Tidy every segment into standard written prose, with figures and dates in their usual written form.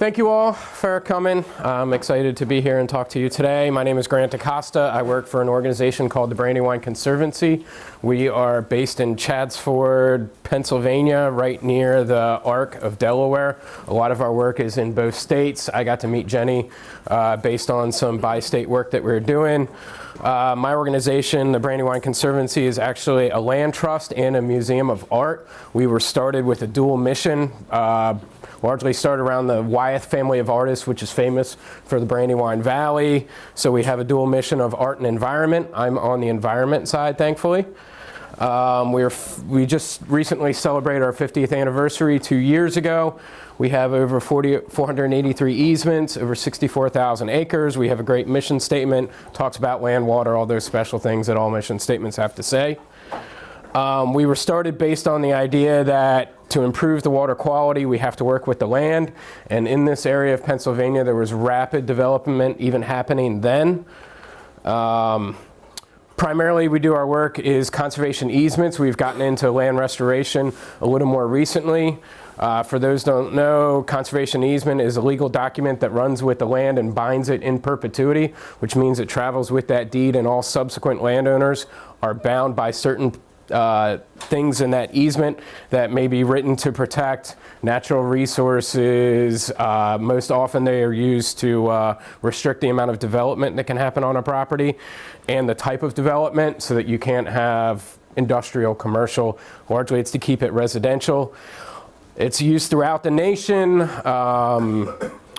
Thank you all for coming. I'm excited to be here and talk to you today. My name is Grant Acosta. I work for an organization called the Brandywine Conservancy. We are based in Chaddsford, Pennsylvania, right near the Arc of Delaware. A lot of our work is in both states. I got to meet Jenny based on some bi-state work that we were doing. My organization, the Brandywine Conservancy, is actually a land trust and a museum of art. We were started with a dual mission. Largely started around the Wyeth family of artists, which is famous for the Brandywine Valley. So we have a dual mission of art and environment. I'm on the environment side, thankfully. We just recently celebrated our 50th anniversary 2 years ago. We have over 483 easements, over 64,000 acres. We have a great mission statement, talks about land, water, all those special things that all mission statements have to say. We were started based on the idea that to improve the water quality, we have to work with the land. And in this area of Pennsylvania, there was rapid development even happening then. Primarily, we do our work is conservation easements. We've gotten into land restoration a little more recently. For those who don't know, conservation easement is a legal document that runs with the land and binds it in perpetuity, which means it travels with that deed, and all subsequent landowners are bound by certain things in that easement that may be written to protect natural resources. Most often they are used to restrict the amount of development that can happen on a property and the type of development so that you can't have industrial, commercial. Largely it's to keep it residential. It's used throughout the nation.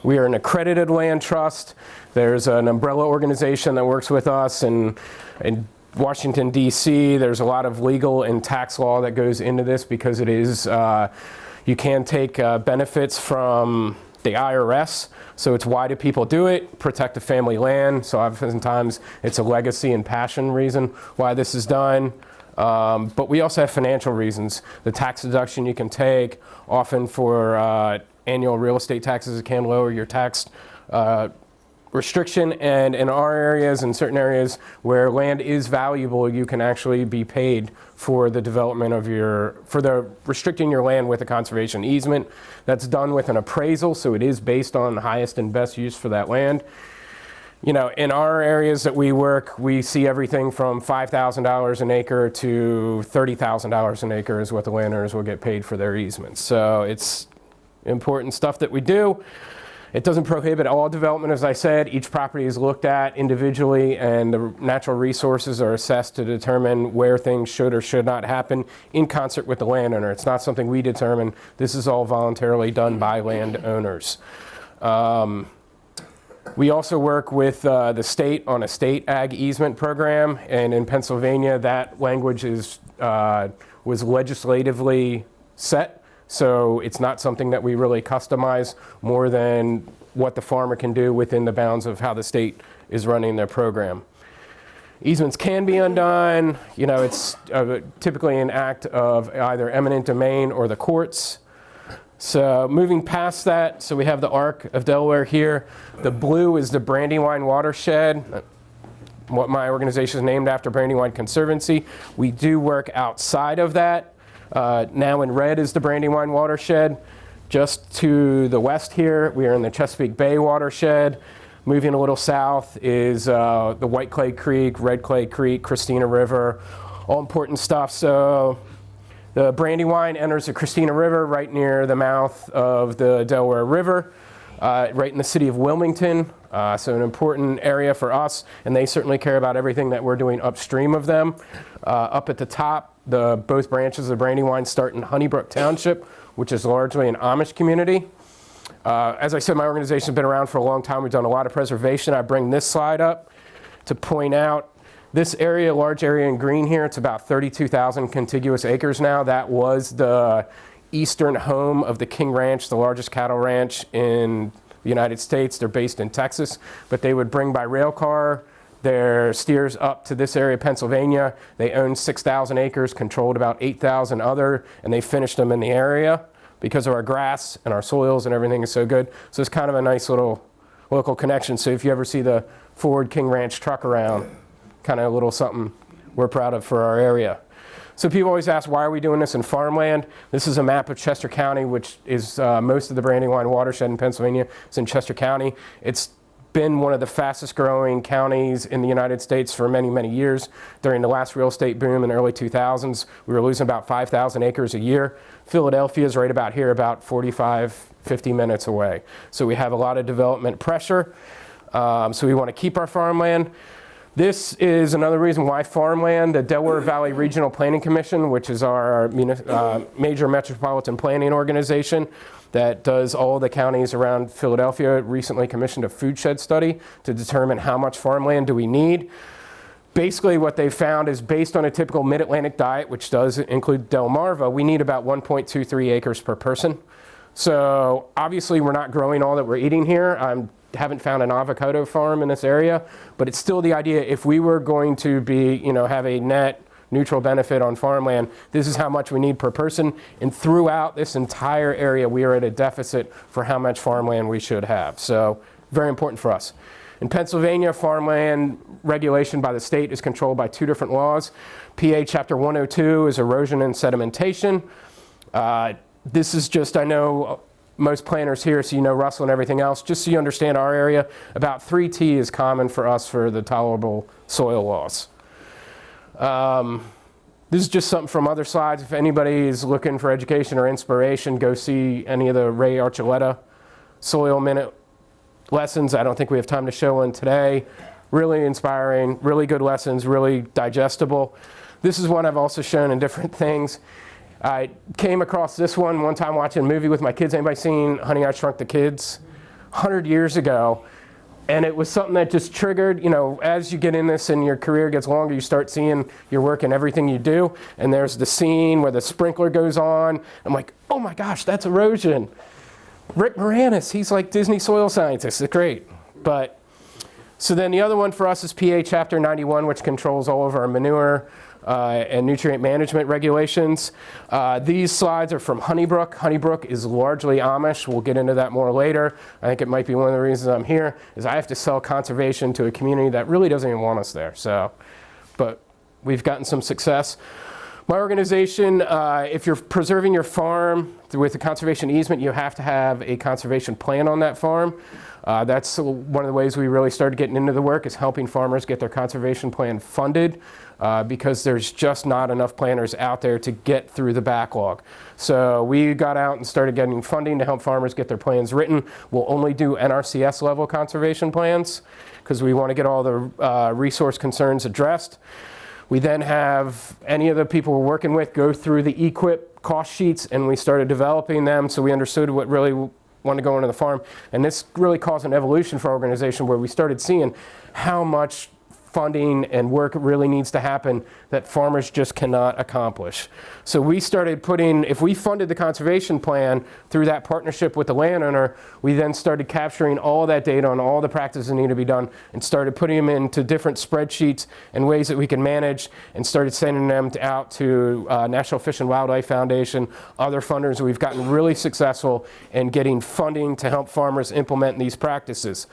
We are an accredited land trust. There's an umbrella organization that works with us and Washington, D.C., there's a lot of legal and tax law that goes into this because it is, you can take benefits from the IRS. So it's why do people do it? Protect the family land. So oftentimes it's a legacy and passion reason why this is done. But we also have financial reasons. The tax deduction you can take, often for annual real estate taxes, it can lower your tax restriction, and in our areas, in certain areas where land is valuable, you can actually be paid for the development of restricting your land with a conservation easement. That's done with an appraisal, so it is based on the highest and best use for that land. You know, in our areas that we work, we see everything from $5,000 an acre to $30,000 an acre is what the landowners will get paid for their easements. So it's important stuff that we do. It doesn't prohibit all development, as I said. Each property is looked at individually, and the natural resources are assessed to determine where things should or should not happen in concert with the landowner. It's not something we determine. This is all voluntarily done by landowners. We also work with the state on a state ag easement program, and in Pennsylvania, that language was legislatively set. So it's not something that we really customize more than what the farmer can do within the bounds of how the state is running their program. Easements can be undone. You know, it's typically an act of either eminent domain or the courts. So moving past that, so we have the Arc of Delaware here. The blue is the Brandywine watershed, what my organization is named after, Brandywine Conservancy. We do work outside of that. Now in red is the Brandywine watershed. Just to the west here, we are in the Chesapeake Bay watershed. Moving a little south is the White Clay Creek, Red Clay Creek, Christina River, all important stuff. So the Brandywine enters the Christina River right near the mouth of the Delaware River, right in the city of Wilmington. So an important area for us, and they certainly care about everything that we're doing upstream of them. Up at the top, both branches of Brandywine start in Honeybrook Township, which is largely an Amish community. As I said, my organization has been around for a long time. We've done a lot of preservation. I bring this slide up to point out this area, large area in green here, it's about 32,000 contiguous acres now. That was the eastern home of the King Ranch, the largest cattle ranch in the United States. They're based in Texas, but they would bring by rail car their steers up to this area of Pennsylvania. They owned 6,000 acres, controlled about 8,000 other, and they finished them in the area because of our grass and our soils and everything is so good. So it's kind of a nice little local connection. So if you ever see the Ford King Ranch truck around, kind of a little something we're proud of for our area. So people always ask, why are we doing this in farmland? This is a map of Chester County, which is most of the Brandywine watershed in Pennsylvania. It's in Chester County. It's been one of the fastest growing counties in the United States for many, many years. During the last real estate boom in the early 2000s, we were losing about 5,000 acres a year. Philadelphia is right about here, about 45, 50 minutes away. So we have a lot of development pressure. So we want to keep our farmland. This is another reason why farmland. The Delaware Valley Regional Planning Commission, which is our major metropolitan planning organization that does all the counties around Philadelphia, recently commissioned a food shed study to determine how much farmland do we need. Basically what they found is, based on a typical mid-Atlantic diet, which does include Delmarva, we need about 1.23 acres per person. So obviously we're not growing all that we're eating here. Haven't found an avocado farm in this area, but it's still the idea, if we were going to be, have a net neutral benefit on farmland, this is how much we need per person. And throughout this entire area, we are at a deficit for how much farmland we should have. So very important for us. In Pennsylvania, farmland regulation by the state is controlled by two different laws. PA Chapter 102 is erosion and sedimentation. This is just, I know most planners here, so you know Russell and everything else. Just so you understand our area, about 3T is common for us for the tolerable soil loss. This is just something from other slides. If anybody is looking for education or inspiration, go see any of the Ray Archuleta Soil Minute lessons. I don't think we have time to show one today. Really inspiring, really good lessons, really digestible. This is one I've also shown in different things. I came across this one time watching a movie with my kids. Anybody seen Honey, I Shrunk the Kids? 100 years ago. And it was something that just triggered, as you get in this and your career gets longer, you start seeing your work in everything you do. And there's the scene where the sprinkler goes on. I'm like, oh my gosh, that's erosion. Rick Moranis, he's like Disney soil scientist. It's great. So then the other one for us is PA Chapter 91, which controls all of our manure and nutrient management regulations. These slides are from Honeybrook. Honeybrook is largely Amish. We'll get into that more later. I think it might be one of the reasons I'm here, is I have to sell conservation to a community that really doesn't even want us there. But we've gotten some success. My organization, if you're preserving your farm with a conservation easement, you have to have a conservation plan on that farm. That's one of the ways we really started getting into the work, is helping farmers get their conservation plan funded, because there's just not enough planners out there to get through the backlog. So we got out and started getting funding to help farmers get their plans written. We'll only do NRCS level conservation plans because we want to get all the resource concerns addressed. We then have any of the people we're working with go through the EQIP cost sheets, and we started developing them so we understood what really wanted to go into the farm. And this really caused an evolution for our organization, where we started seeing how much funding and work really needs to happen that farmers just cannot accomplish. So we started if we funded the conservation plan through that partnership with the landowner, we then started capturing all that data on all the practices that need to be done, and started putting them into different spreadsheets and ways that we can manage, and started sending them out to National Fish and Wildlife Foundation, other funders. We've gotten really successful in getting funding to help farmers implement these practices.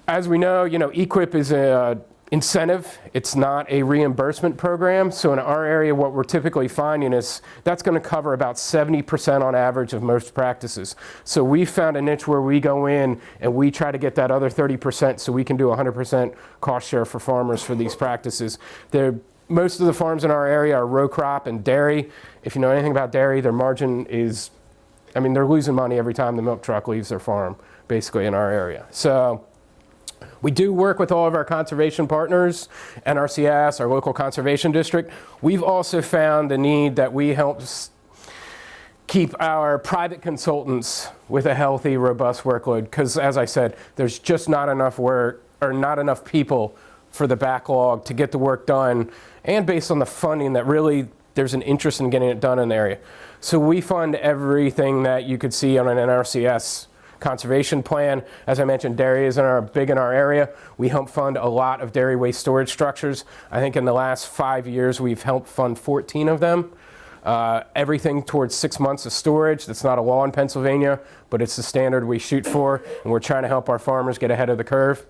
As we know, EQIP is an incentive. It's not a reimbursement program. So in our area, what we're typically finding is that's going to cover about 70% on average of most practices. So we found a niche where we go in and we try to get that other 30% so we can do 100% cost share for farmers for these practices. Most of the farms in our area are row crop and dairy. If you know anything about dairy, their margin is, they're losing money every time the milk truck leaves their farm, basically, in our area. So we do work with all of our conservation partners, NRCS, our local conservation district. We've also found the need that we help keep our private consultants with a healthy, robust workload, because, as I said, there's just not enough work, or not enough people for the backlog to get the work done, and based on the funding that really there's an interest in getting it done in the area. So we fund everything that you could see on an NRCS conservation plan. As I mentioned, dairy is big in our area. We help fund a lot of dairy waste storage structures. I think in the last 5 years, we've helped fund 14 of them. Everything towards 6 months of storage. That's not a law in Pennsylvania, but it's the standard we shoot for, and we're trying to help our farmers get ahead of the curve.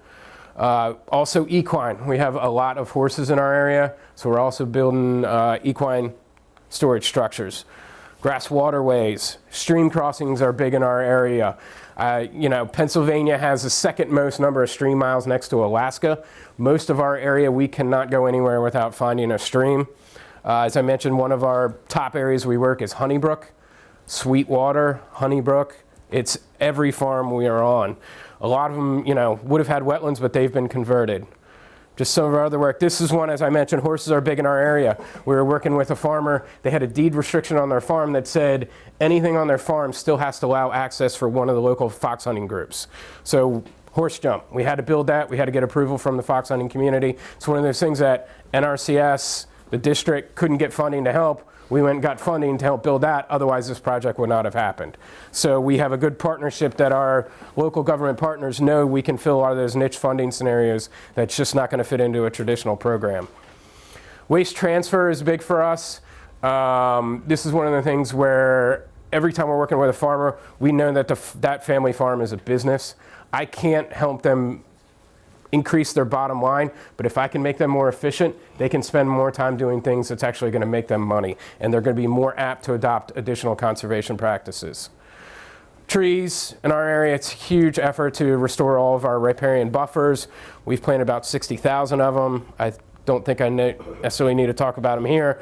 Also equine. We have a lot of horses in our area, so we're also building equine storage structures. Grass waterways, stream crossings are big in our area. Pennsylvania has the second most number of stream miles next to Alaska. Most of our area, we cannot go anywhere without finding a stream. As I mentioned, one of our top areas we work is Honeybrook, Sweetwater, Honeybrook. It's every farm we are on. A lot of them, would have had wetlands, but they've been converted. Just some of our other work. This is one, as I mentioned, horses are big in our area. We were working with a farmer. They had a deed restriction on their farm that said anything on their farm still has to allow access for one of the local fox hunting groups. So horse jump, we had to build that. We had to get approval from the fox hunting community. It's one of those things that NRCS, the district, couldn't get funding to help. We went and got funding to help build that, otherwise this project would not have happened. So we have a good partnership that our local government partners know we can fill a lot of those niche funding scenarios that's just not going to fit into a traditional program. Waste transfer is big for us. This is one of the things where every time we're working with a farmer, we know that that family farm is a business. I can't help them increase their bottom line, but if I can make them more efficient, they can spend more time doing things that's actually going to make them money, and they're going to be more apt to adopt additional conservation practices. Trees in our area, it's a huge effort to restore all of our riparian buffers. We've planted about 60,000 of them. I don't think I necessarily need to talk about them here.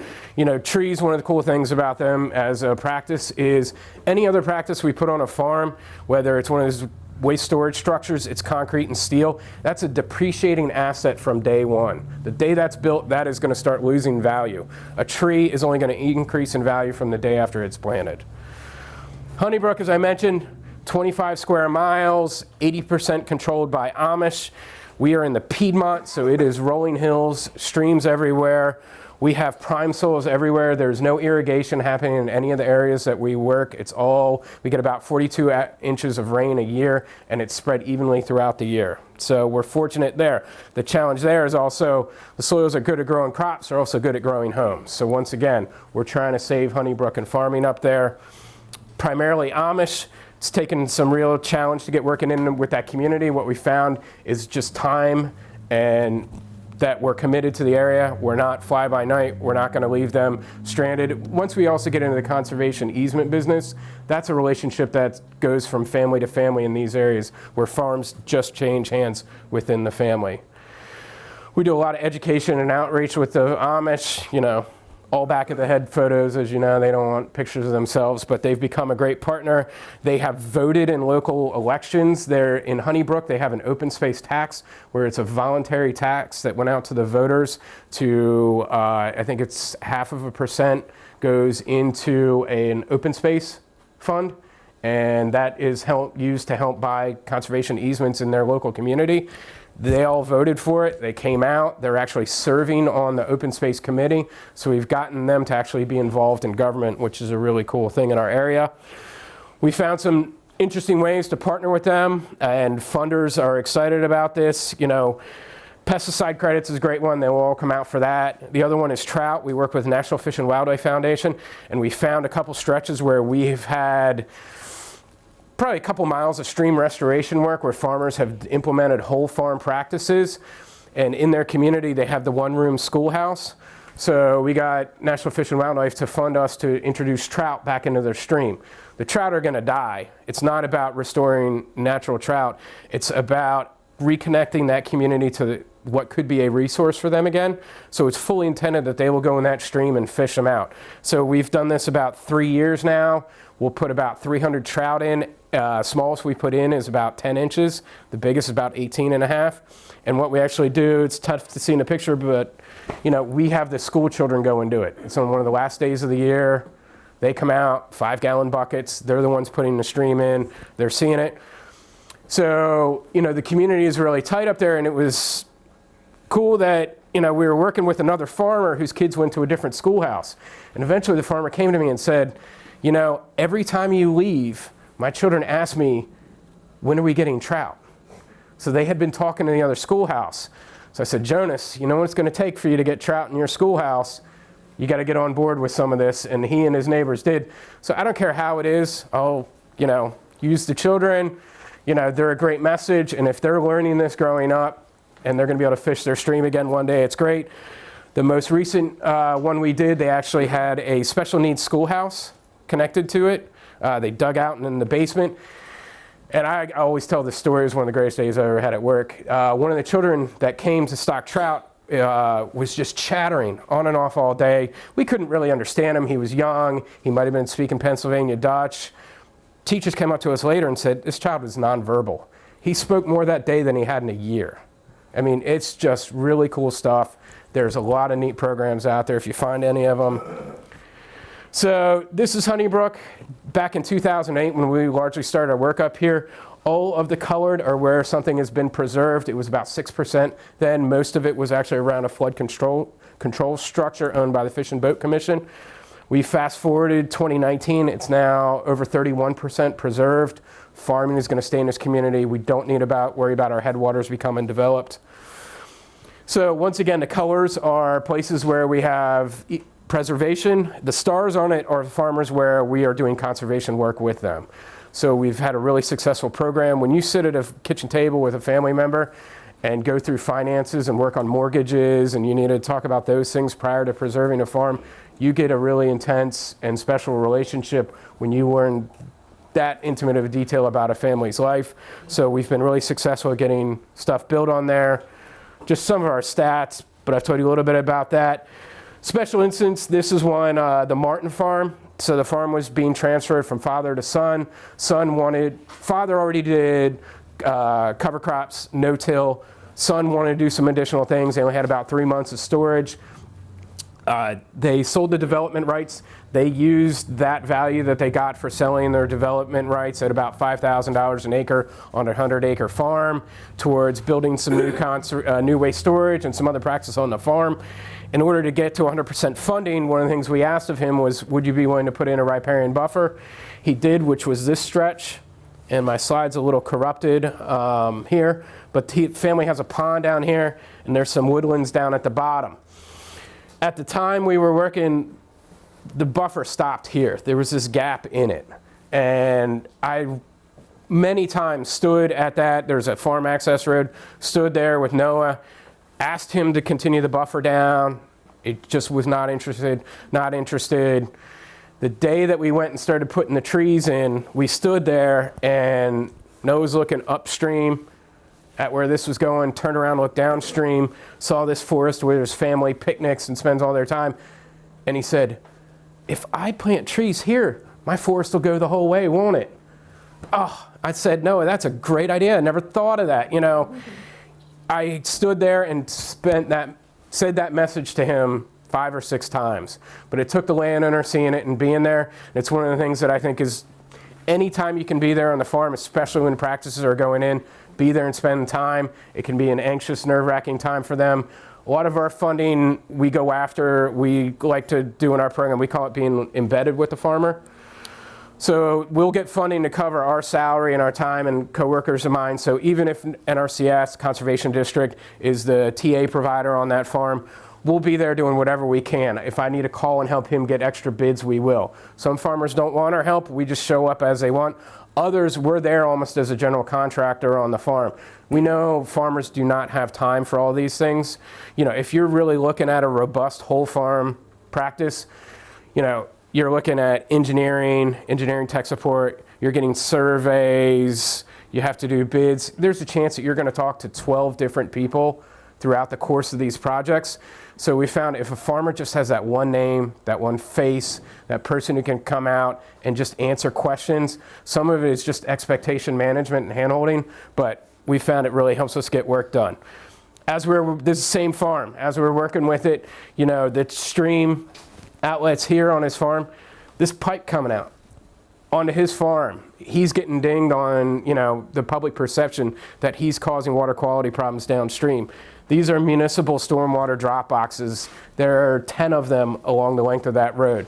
Trees, one of the cool things about them as a practice is any other practice we put on a farm, whether it's one of those waste storage structures, it's concrete and steel, that's a depreciating asset from day one. The day that's built, that is going to start losing value. A tree is only going to increase in value from the day after it's planted. Honeybrook, as I mentioned, 25 square miles, 80% controlled by Amish. We are in the Piedmont, so it is rolling hills, streams everywhere. We have prime soils everywhere. There's no irrigation happening in any of the areas that we work. We get about 42 inches of rain a year, and it's spread evenly throughout the year. So we're fortunate there. The challenge there is also the soils are good at growing crops, they're also good at growing homes. So once again, we're trying to save Honeybrook and farming up there. Primarily Amish. It's taken some real challenge to get working in with that community. What we found is just time and that we're committed to the area. We're not fly by night. We're not going to leave them stranded. Once we also get into the conservation easement business, that's a relationship that goes from family to family in these areas where farms just change hands within the family. We do a lot of education and outreach with the Amish, all back of the head photos, as you know, they don't want pictures of themselves, but they've become a great partner. They have voted in local elections. They're in Honeybrook, they have an open space tax where it's a voluntary tax that went out to the voters to, I think it's 0.5% goes into an open space fund, and that is used to help buy conservation easements in their local community. They all voted for it. They came out. They're actually serving on the open space committee. So we've gotten them to actually be involved in government, which is a really cool thing in our area. We found some interesting ways to partner with them, and funders are excited about this. Pesticide credits is a great one. They will all come out for that. The other one is trout. We work with National Fish and Wildlife Foundation, and we found a couple stretches where we've had probably a couple miles of stream restoration work where farmers have implemented whole farm practices, and in their community they have the one-room schoolhouse. So we got National Fish and Wildlife to fund us to introduce trout back into their stream. The trout are going to die. It's not about restoring natural trout. It's about reconnecting that community to what could be a resource for them again. So it's fully intended that they will go in that stream and fish them out. So we've done this about 3 years now. We'll put about 300 trout in. Smallest we put in is about 10 inches. The biggest is about 18.5. And what we actually do, it's tough to see in the picture, but we have the school children go and do it. It's on one of the last days of the year. They come out, 5-gallon buckets. They're the ones putting the stream in. They're seeing it. So, the community is really tight up there, and it was cool that, we were working with another farmer whose kids went to a different schoolhouse. And eventually the farmer came to me and said, every time you leave, my children ask me, when are we getting trout? So they had been talking to the other schoolhouse. So I said, Jonas, you know what it's going to take for you to get trout in your schoolhouse? You got to get on board with some of this. And he and his neighbors did. So I don't care how it is. I'll, use the children. They're a great message. And if they're learning this growing up, and they're going to be able to fish their stream again one day. It's great. The most recent one we did, they actually had a special needs schoolhouse connected to it. They dug out in the basement. And I always tell this story. It was one of the greatest days I ever had at work. One of the children that came to stock trout was just chattering on and off all day. We couldn't really understand him. He was young. He might have been speaking Pennsylvania Dutch. Teachers came up to us later and said, this child was nonverbal. He spoke more that day than he had in a year. I mean, it's just really cool stuff. There's a lot of neat programs out there if you find any of them. So this is Honeybrook. Back in 2008, when we largely started our work up here, all of the colored are where something has been preserved. It was about 6% then. Most of it was actually around a flood control structure owned by the Fish and Boat Commission. We fast forwarded 2019, it's now over 31% preserved. Farming is going to stay in this community. We don't need to worry about our headwaters becoming developed. So once again, the colors are places where we have preservation. The stars on it are farmers where we are doing conservation work with them. So we've had a really successful program. When you sit at a kitchen table with a family member and go through finances and work on mortgages, and you need to talk about those things prior to preserving a farm, you get a really intense and special relationship when you learn that intimate of a detail about a family's life. So we've been really successful at getting stuff built on there. Just some of our stats, but I've told you a little bit about that. Special instance, this is one, the Martin farm. So the farm was being transferred from father to son. Father already did cover crops, no-till. Son wanted to do some additional things. They only had about 3 months of storage. They sold the development rights. They used that value that they got for selling their development rights at about $5,000 an acre on a 100-acre farm towards building some new waste storage and some other practices on the farm. In order to get to 100% funding, one of the things we asked of him was, would you be willing to put in a riparian buffer? He did, which was this stretch. And my slide's a little corrupted here, but the family has a pond down here, and there's some woodlands down at the bottom. At the time we were working, the buffer stopped here. There was this gap in it. And I many times stood at that, there's a farm access road, stood there with Noah, asked him to continue the buffer down. It just was not interested. The day that we went and started putting the trees in, we stood there and Noah was looking upstream at where this was going, turned around, looked downstream, saw this forest where there's family picnics and spends all their time. And he said, if I plant trees here, my forest will go the whole way, won't it? Oh, I said, no, that's a great idea. I never thought of that, you know. I stood there and said that message to him 5 or 6 times. But it took the landowner seeing it and being there. It's one of the things that I think is anytime you can be there on the farm, especially when practices are going in, be there and spend time. It can be an anxious, nerve-wracking time for them. A lot of our funding we go after, we like to do in our program, we call it being embedded with the farmer. So we'll get funding to cover our salary and our time and coworkers of mine. So even if NRCS, Conservation District, is the TA provider on that farm, we'll be there doing whatever we can. If I need to call and help him get extra bids, we will. Some farmers don't want our help. We just show up as they want. Others, we're there almost as a general contractor on the farm. We know farmers do not have time for all these things. You know, if you're really looking at a robust whole farm practice, you know, you're looking at engineering tech support, you're getting surveys, you have to do bids. There's a chance that you're going to talk to 12 different people throughout the course of these projects. So we found if a farmer just has that one name, that one face, that person who can come out and just answer questions, some of it is just expectation management and handholding, but we found it really helps us get work done. This is the same farm, as we're working with it, you know, the stream outlets here on his farm, this pipe coming out onto his farm, he's getting dinged on, you know, the public perception that he's causing water quality problems downstream. These are municipal stormwater drop boxes. There are 10 of them along the length of that road.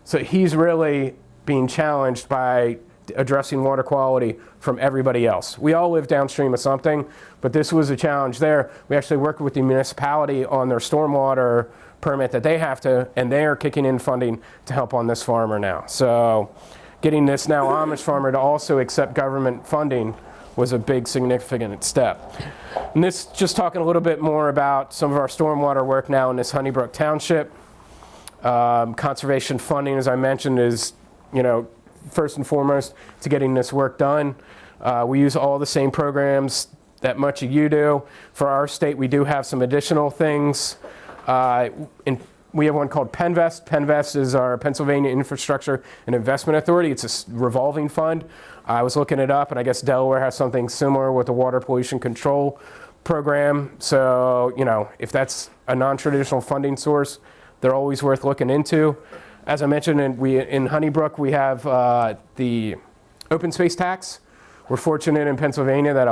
So he's really being challenged by addressing water quality from everybody else. We all live downstream of something, but this was a challenge there. We actually worked with the municipality on their stormwater permit that they have to, and they are kicking in funding to help on this farmer now. So getting this now Amish farmer to also accept government funding was a big significant step. And this, just talking a little bit more about some of our stormwater work now in this Honeybrook Township. Conservation funding, as I mentioned, is, first and foremost to getting this work done. We use all the same programs that much of you do. For our state, we do have some additional things. We have one called PennVest. PennVest is our Pennsylvania Infrastructure and Investment Authority. It's a revolving fund. I was looking it up, and I guess Delaware has something similar with the Water Pollution Control Program. So, if that's a non-traditional funding source, they're always worth looking into. As I mentioned, in Honeybrook, we have the open space tax. We're fortunate in Pennsylvania that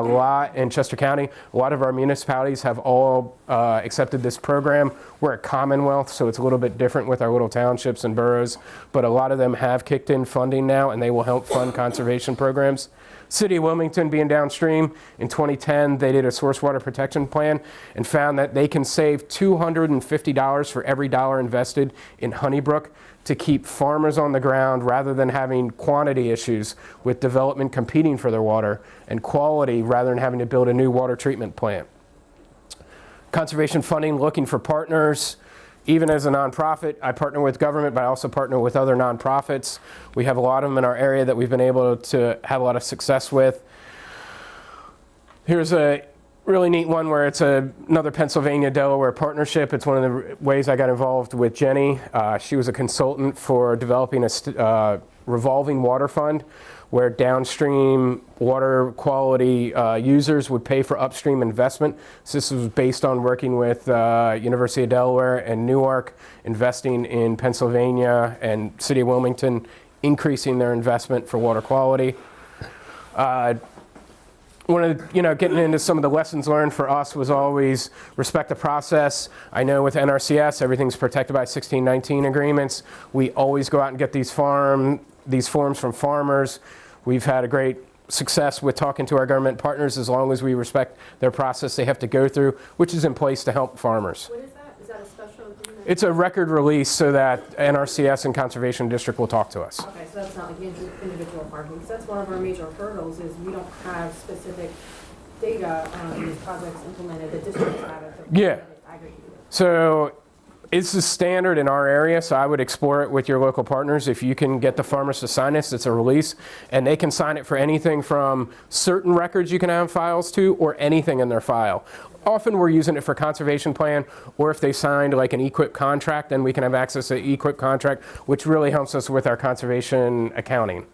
in Chester County, a lot of our municipalities have all accepted this program. We're a Commonwealth, so it's a little bit different with our little townships and boroughs, but a lot of them have kicked in funding now, and they will help fund conservation programs. City of Wilmington, being downstream, in 2010, they did a source water protection plan and found that they can save $250 for every dollar invested in Honeybrook to keep farmers on the ground rather than having quantity issues with development competing for their water, and quality rather than having to build a new water treatment plant. Conservation funding, looking for partners. Even as a nonprofit, I partner with government, but I also partner with other nonprofits. We have a lot of them in our area that we've been able to have a lot of success with. Here's a really neat one where it's another Pennsylvania-Delaware partnership. It's one of the ways I got involved with Jenny. She was a consultant for developing a revolving water fund where downstream water quality users would pay for upstream investment. So this was based on working with University of Delaware and Newark, investing in Pennsylvania and City of Wilmington, increasing their investment for water quality. One of the, getting into some of the lessons learned for us was always respect the process. I know with NRCS, everything's protected by 1619 agreements. We always go out and get these forms from farmers. We've had a great success with talking to our government partners as long as we respect their process they have to go through, which is in place to help farmers. What is that? Is that a special agreement? It's a record release so that NRCS and Conservation District will talk to us. Okay, so that's not like individual parking, because that's one of our major hurdles is we don't have specific data on these projects implemented. The districts have it. Yeah. So it's the standard in our area, so I would explore it with your local partners. If you can get the farmers to sign this, it's a release, and they can sign it for anything from certain records you can have files to or anything in their file. Often we're using it for conservation plan, or if they signed like an EQIP contract, then we can have access to the EQIP contract, which really helps us with our conservation accounting,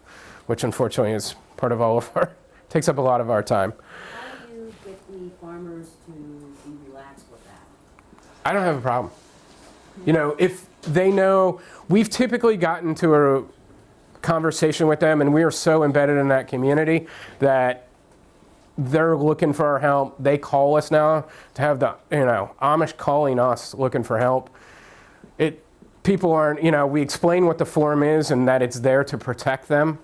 which unfortunately is part of all of our, takes up a lot of our time. How do you get the farmers to be relaxed with that? I don't have a problem. If they know, we've typically gotten to a conversation with them, and we are so embedded in that community that they're looking for our help. They call us now to have the, Amish calling us looking for help. People aren't, we explain what the form is and that it's there to protect them.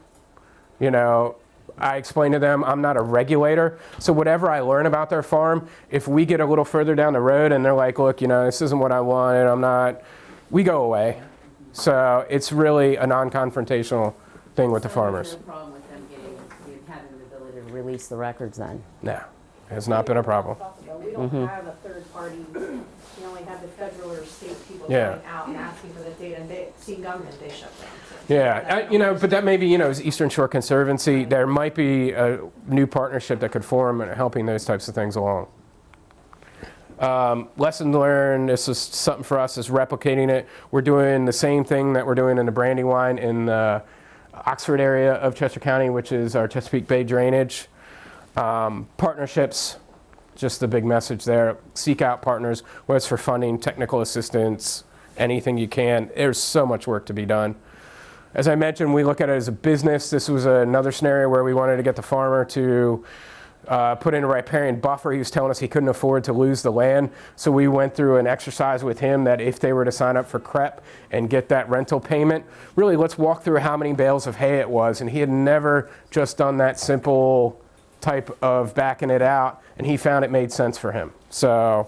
I explain to them I'm not a regulator, so whatever I learn about their farm, if we get a little further down the road and they're like, look, this isn't what I wanted, we go away. So it's really a non-confrontational thing with the farmers. There's no problem with them having the ability to release the records then? No, it has not been a problem. We don't have a third party. We only have the federal or state people Yeah. going out and asking for the data, and seeing government, they shut down. Yeah, but that may be, as Eastern Shore Conservancy, there might be a new partnership that could form and helping those types of things along. Lesson learned, this is something for us, is replicating it. We're doing the same thing that we're doing in the Brandywine in the Oxford area of Chester County, which is our Chesapeake Bay drainage. Partnerships, just the big message there. Seek out partners, whether it's for funding, technical assistance, anything you can. There's so much work to be done. As I mentioned, we look at it as a business. This was another scenario where we wanted to get the farmer to put in a riparian buffer. He was telling us he couldn't afford to lose the land. So we went through an exercise with him that if they were to sign up for CREP and get that rental payment, really let's walk through how many bales of hay it was. And he had never just done that simple type of backing it out, and he found it made sense for him. So,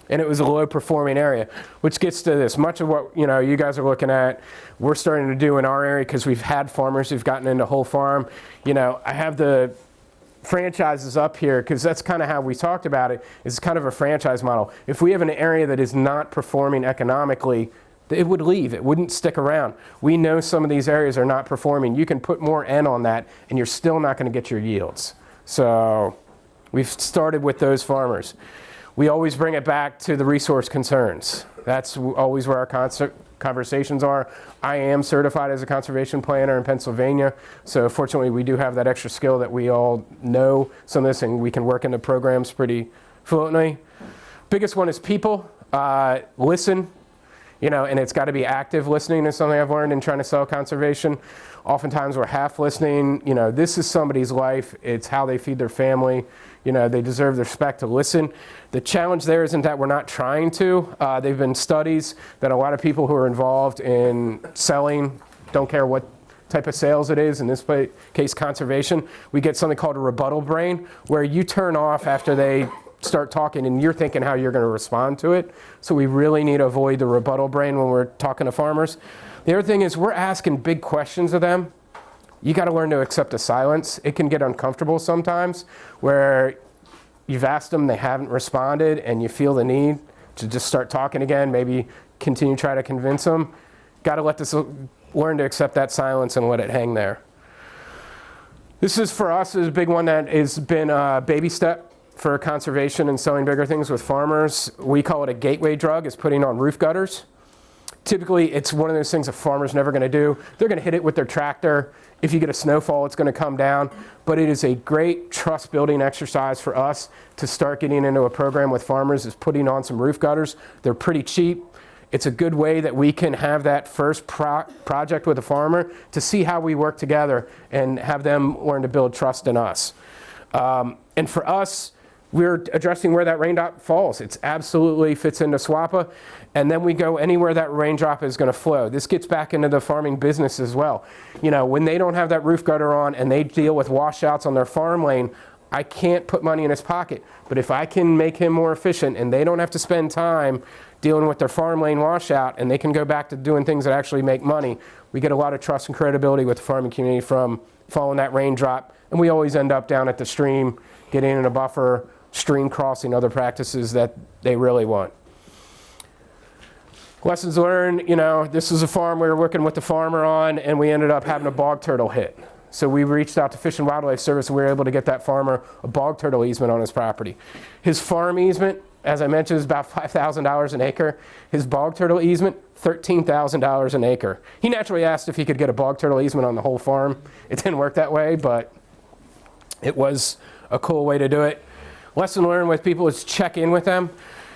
and it was a low performing area, which gets to this. Much of what you guys are looking at, we're starting to do in our area because we've had farmers who've gotten into whole farm. I have the franchises up here, because that's kind of how we talked about it. It's kind of a franchise model. If we have an area that is not performing economically, it would leave. It wouldn't stick around. We know some of these areas are not performing. You can put more N on that, and you're still not going to get your yields. So we've started with those farmers. We always bring it back to the resource concerns. That's always where our conversations are. I am certified as a conservation planner in Pennsylvania, so fortunately we do have that extra skill that we all know some of this, and we can work into programs pretty fluently. Biggest one is people. Listen. And it's got to be active listening is something I've learned in trying to sell conservation. Oftentimes we're half listening. This is somebody's life. It's how they feed their family. They deserve the respect to listen. The challenge there isn't that we're not trying to. There've been studies that a lot of people who are involved in selling, don't care what type of sales it is, in this case conservation, we get something called a rebuttal brain, where you turn off after they start talking and you're thinking how you're going to respond to it. So we really need to avoid the rebuttal brain when we're talking to farmers. The other thing is we're asking big questions of them. You got to learn to accept a silence. It can get uncomfortable sometimes where you've asked them, they haven't responded, and you feel the need to just start talking again, maybe continue to try to convince them. Got to learn to accept that silence and let it hang there. This is for us is a big one that has been a baby step for conservation and selling bigger things with farmers. We call it a gateway drug. It's putting on roof gutters. Typically, it's one of those things a farmer's never going to do. They're going to hit it with their tractor. If you get a snowfall, it's going to come down. But it is a great trust-building exercise for us to start getting into a program with farmers, is putting on some roof gutters. They're pretty cheap. It's a good way that we can have that first project with a farmer to see how we work together and have them learn to build trust in us. And for us, we're addressing where that raindrop falls. It absolutely fits into SWAPA. And then we go anywhere that raindrop is going to flow. This gets back into the farming business as well. When they don't have that roof gutter on and they deal with washouts on their farm lane, I can't put money in his pocket. But if I can make him more efficient and they don't have to spend time dealing with their farm lane washout and they can go back to doing things that actually make money, we get a lot of trust and credibility with the farming community from following that raindrop. And we always end up down at the stream, getting in a buffer, stream crossing, other practices that they really want. Lessons learned, this is a farm we were working with the farmer on, and we ended up having a bog turtle hit. So we reached out to Fish and Wildlife Service, and we were able to get that farmer a bog turtle easement on his property. His farm easement, as I mentioned, is about $5,000 an acre. His bog turtle easement, $13,000 an acre. He naturally asked if he could get a bog turtle easement on the whole farm. It didn't work that way, but it was a cool way to do it. Lesson learned with people is check in with them.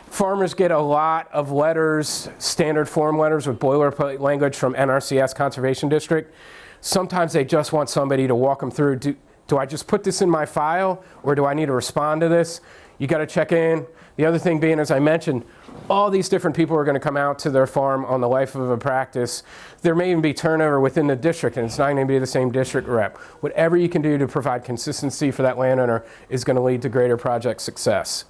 Farmers get a lot of letters, standard form letters with boilerplate language from NRCS Conservation District. Sometimes they just want somebody to walk them through. Do I just put this in my file, or do I need to respond to this? You got to check in. The other thing being, as I mentioned, all these different people are going to come out to their farm on the life of a practice. There may even be turnover within the district, and it's not going to be the same district rep. Whatever you can do to provide consistency for that landowner is going to lead to greater project success.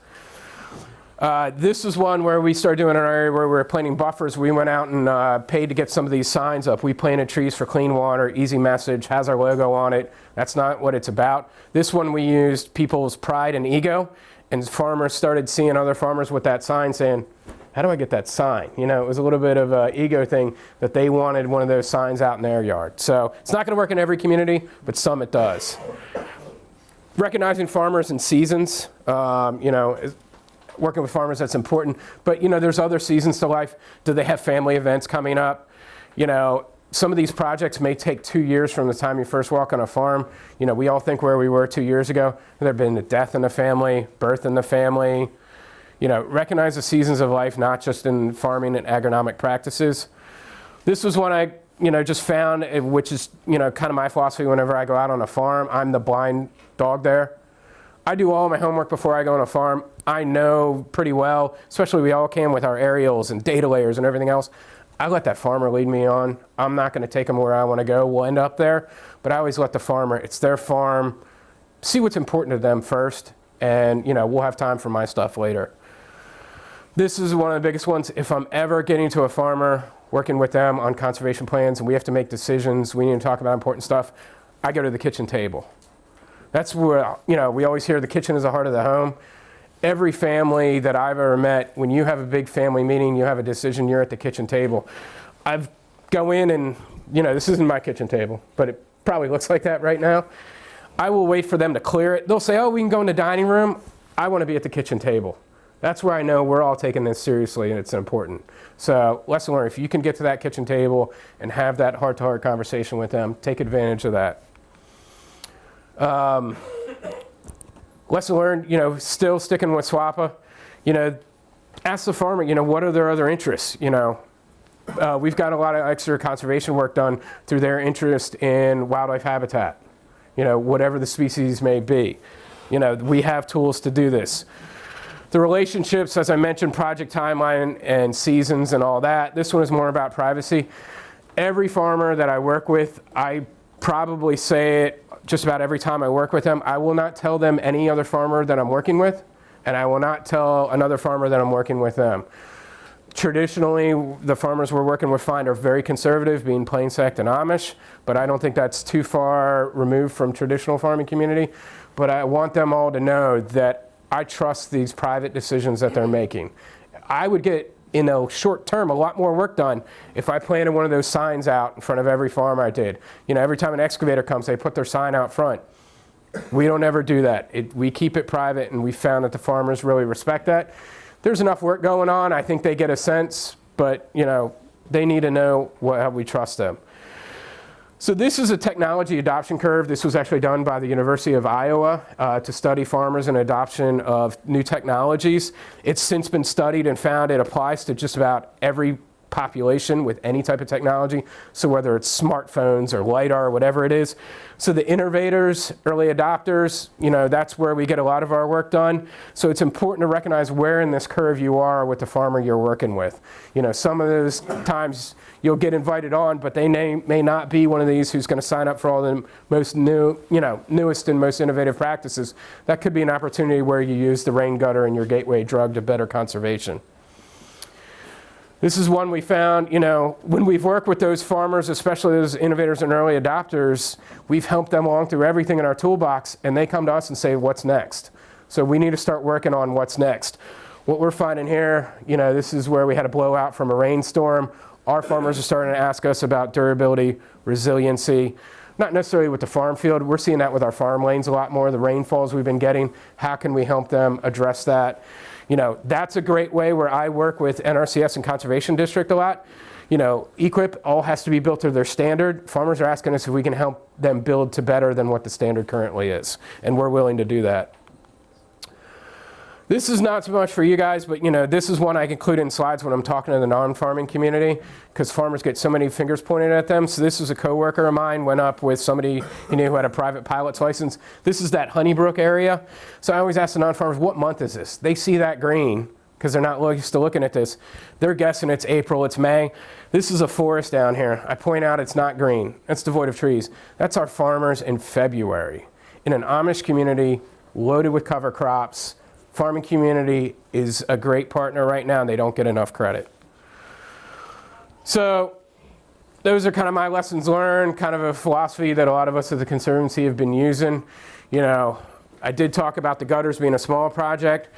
This is one where we started doing an area where we were planting buffers. We went out and paid to get some of these signs up. We planted trees for clean water, easy message, has our logo on it. That's not what it's about. This one we used people's pride and ego, and farmers started seeing other farmers with that sign saying, how do I get that sign? It was a little bit of an ego thing that they wanted one of those signs out in their yard. So it's not going to work in every community, but some it does. Recognizing farmers in seasons, working with farmers, that's important. But there's other seasons to life. Do they have family events coming up? Some of these projects may take 2 years from the time you first walk on a farm. We all think where we were 2 years ago. There have been a death in the family, birth in the family. Recognize the seasons of life, not just in farming and agronomic practices. This was one I, just found, which is, kind of my philosophy whenever I go out on a farm. I'm the blind dog there. I do all my homework before I go on a farm. I know pretty well, especially we all can with our aerials and data layers and everything else. I let that farmer lead me on. I'm not going to take them where I want to go. We'll end up there. But I always let the farmer, it's their farm, see what's important to them first. And, we'll have time for my stuff later. This is one of the biggest ones. If I'm ever getting to a farmer, working with them on conservation plans, and we have to make decisions, we need to talk about important stuff, I go to the kitchen table. That's where, we always hear the kitchen is the heart of the home. Every family that I've ever met, when you have a big family meeting, you have a decision, you're at the kitchen table. I've go in and, this isn't my kitchen table, but it probably looks like that right now. I will wait for them to clear it. They'll say, oh, we can go in the dining room. I want to be at the kitchen table. That's where I know we're all taking this seriously and it's important. So lesson learned, if you can get to that kitchen table and have that heart-to-heart conversation with them, take advantage of that. Lesson learned, still sticking with SWAPA, ask the farmer, what are their other interests, We've got a lot of extra conservation work done through their interest in wildlife habitat, whatever the species may be. We have tools to do this. The relationships, as I mentioned, project timeline and seasons and all that. This one is more about privacy. Every farmer that I work with, I probably say it just about every time I work with them. I will not tell them any other farmer that I'm working with, and I will not tell another farmer that I'm working with them. Traditionally, the farmers we're working with find are very conservative, being plain sect and Amish, but I don't think that's too far removed from traditional farming community. But I want them all to know that I trust these private decisions that they're making. I would get, in a short term, a lot more work done if I planted one of those signs out in front of every farm I did. Every time an excavator comes, they put their sign out front. We don't ever do that. We keep it private, and we found that the farmers really respect that. There's enough work going on. I think they get a sense, but they need to know how we trust them. So this is a technology adoption curve. This was actually done by the University of Iowa to study farmers and adoption of new technologies. It's since been studied and found it applies to just about every population with any type of technology. So whether it's smartphones or LiDAR or whatever it is. So the innovators, early adopters, that's where we get a lot of our work done. So it's important to recognize where in this curve you are with the farmer you're working with. Some of those times you'll get invited on, but they may not be one of these who's going to sign up for all the most newest and most innovative practices. That could be an opportunity where you use the rain gutter and your gateway drug to better conservation. This is one we found, when we've worked with those farmers, especially those innovators and early adopters, we've helped them along through everything in our toolbox, and they come to us and say, what's next? So we need to start working on what's next. What we're finding here, this is where we had a blowout from a rainstorm. Our farmers are starting to ask us about durability, resiliency, not necessarily with the farm field. We're seeing that with our farm lanes a lot more, the rainfalls we've been getting. How can we help them address that? That's a great way where I work with NRCS and Conservation District a lot. EQIP all has to be built to their standard. Farmers are asking us if we can help them build to better than what the standard currently is, and we're willing to do that. This is not so much for you guys, but this is one I include in slides when I'm talking to the non-farming community, because farmers get so many fingers pointed at them. So this is a coworker of mine, went up with somebody who had a private pilot's license. This is that Honeybrook area. So I always ask the non-farmers, what month is this? They see that green, because they're not used to looking at this. They're guessing it's April, it's May. This is a forest down here. I point out it's not green. It's devoid of trees. That's our farmers in February. In an Amish community, loaded with cover crops. Farming community is a great partner right now, and they don't get enough credit. So those are kind of my lessons learned, kind of a philosophy that a lot of us at the Conservancy have been using. I did talk about the gutters being a small project,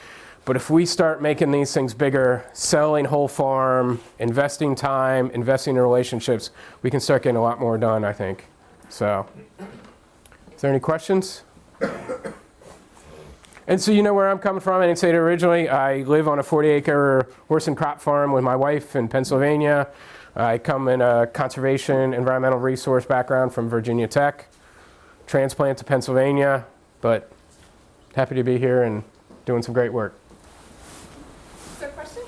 but if we start making these things bigger, selling whole farm, investing time, investing in relationships, we can start getting a lot more done, I think. So, is there any questions? And so you know where I'm coming from. I didn't say it originally. I live on a 40-acre horse and crop farm with my wife in Pennsylvania. I come in a conservation, environmental resource background from Virginia Tech. Transplant to Pennsylvania, but happy to be here and doing some great work. Is there a question?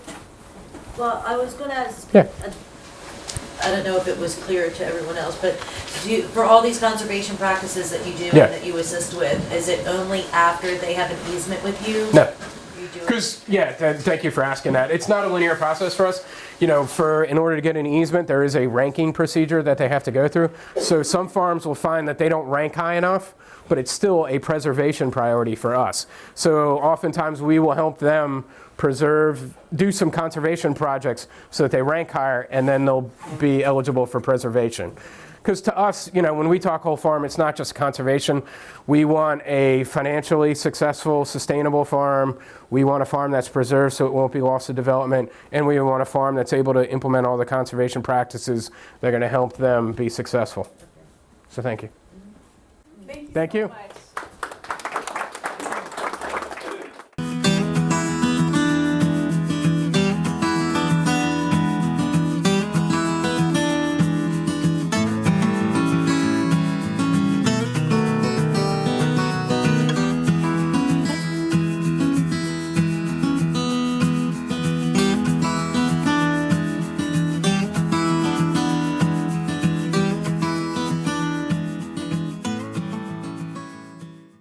Well, I was going to ask, Yeah. I don't know if it was clear to everyone else, but for all these conservation practices that you do Yeah. and that you assist with, is it only after they have an easement with you? No. You do it? Because, thank you for asking that. It's not a linear process for us. In order to get an easement, there is a ranking procedure that they have to go through. So some farms will find that they don't rank high enough, but it's still a preservation priority for us. So oftentimes we will help them do some conservation projects so that they rank higher, and then they'll be eligible for preservation. because to us, when we talk whole farm, it's not just conservation. We want a financially successful, sustainable farm. We want a farm that's preserved so it won't be lost to development. And we want a farm that's able to implement all the conservation practices that are going to help them be successful. So thank you. Thank you Thank so you. much.